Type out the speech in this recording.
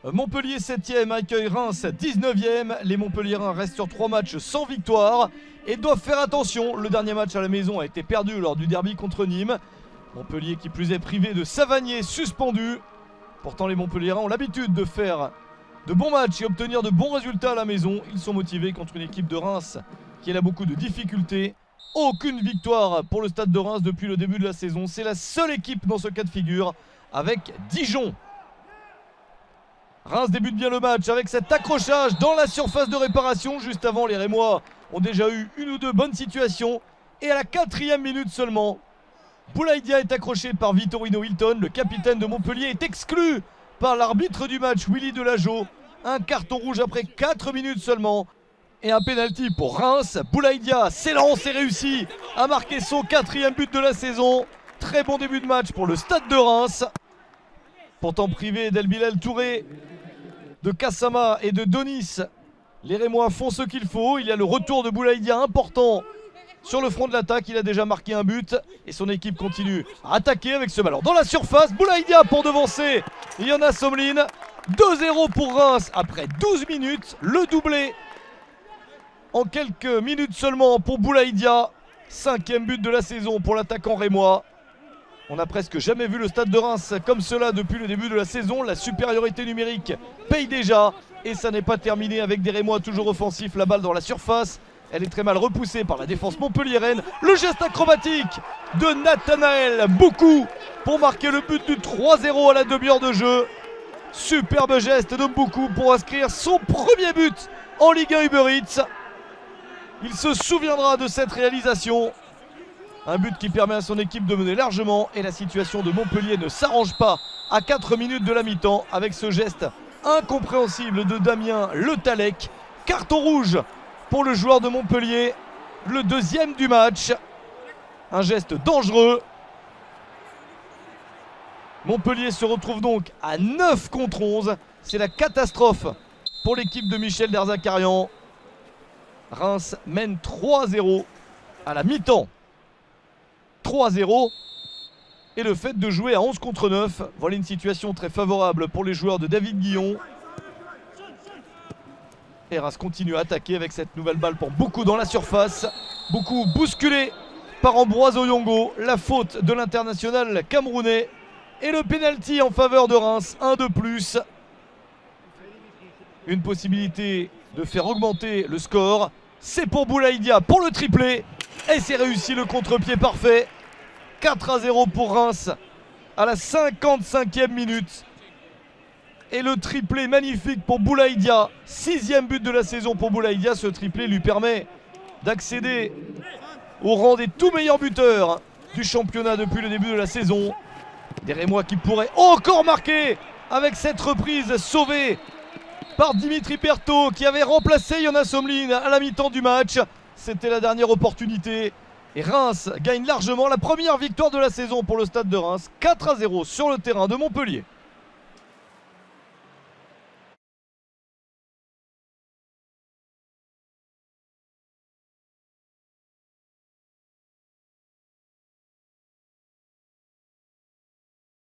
Montpellier 7e accueille Reims 19e. Les Montpelliérains restent sur 3 matchs sans victoire et doivent faire attention. Le dernier match à la maison a été perdu lors du derby contre Nîmes. Montpellier qui plus est privé de Savanier suspendu. Pourtant les Montpelliérains ont l'habitude de faire de bons matchs et obtenir de bons résultats à la maison. Ils sont motivés contre une équipe de Reims qui a beaucoup de difficultés. Aucune victoire pour le stade de Reims depuis le début de la saison. C'est la seule équipe dans ce cas de figure avec Dijon. Reims débute bien le match avec cet accrochage dans la surface de réparation. Juste avant, les Rémois ont déjà eu une ou deux bonnes situations. Et à la 4e minute seulement, Boulaïdia est accroché par Vitorino Hilton. Le capitaine de Montpellier est exclu par l'arbitre du match, Willy Delageau. Un carton rouge après 4 minutes seulement. Et un pénalty pour Reims. Boulaïdia s'élance et réussit à marquer son 4e but de la saison. Très bon début de match pour le stade de Reims. Pourtant privé d'Elbilal Touré, de Kassama et de Donis, les Rémois font ce qu'il faut. Il y a le retour de Boulaïdia important sur le front de l'attaque. Il a déjà marqué un but et son équipe continue à attaquer avec ce ballon dans la surface. Boulaïdia pour devancer Yana Somlin. 2-0 pour Reims après 12 minutes. Le doublé en quelques minutes seulement pour Boulaïdia. 5e but de la saison pour l'attaquant rémois. On n'a presque jamais vu le stade de Reims comme cela depuis le début de la saison. La supériorité numérique paye déjà. Et ça n'est pas terminé avec des Rémois toujours offensifs. La balle dans la surface. Elle est très mal repoussée par la défense montpelliéraine. Le geste acrobatique de Nathanaël Mboukou pour marquer le but du 3-0 à la demi-heure de jeu. Superbe geste de Mboukou pour inscrire son premier but en Ligue 1 Uber Eats. Il se souviendra de cette réalisation. Un but qui permet à son équipe de mener largement et la situation de Montpellier ne s'arrange pas à 4 minutes de la mi-temps avec ce geste incompréhensible de Damien Le Tallec. Carton rouge pour le joueur de Montpellier, le 2e du match. Un geste dangereux. Montpellier se retrouve donc à 9 contre 11. C'est la catastrophe pour l'équipe de Michel Derzakarian. Reims mène 3-0 à la mi-temps. 3-0 et le fait de jouer à 11 contre 9, voilà une situation très favorable pour les joueurs de David Guillon. Et Reims continue à attaquer avec cette nouvelle balle pour Mboukou dans la surface. Mboukou bousculé par Ambroise Oyongo, la faute de l'international camerounais et le pénalty en faveur de Reims, un de plus. Une possibilité de faire augmenter le score, c'est pour Boulaïdia pour le triplé. Et c'est réussi, le contre-pied parfait. 4-0 pour Reims à la 55e minute. Et le triplé magnifique pour Boulaïdia. 6e but de la saison pour Boulaïdia. Ce triplé lui permet d'accéder au rang des tout meilleurs buteurs du championnat depuis le début de la saison. Des Rémois qui pourraient encore marquer avec cette reprise sauvée par Dimitri Berthaud qui avait remplacé Yana Somlin à la mi-temps du match. C'était la dernière opportunité et Reims gagne largement la première victoire de la saison pour le stade de Reims. 4-0 sur le terrain de Montpellier.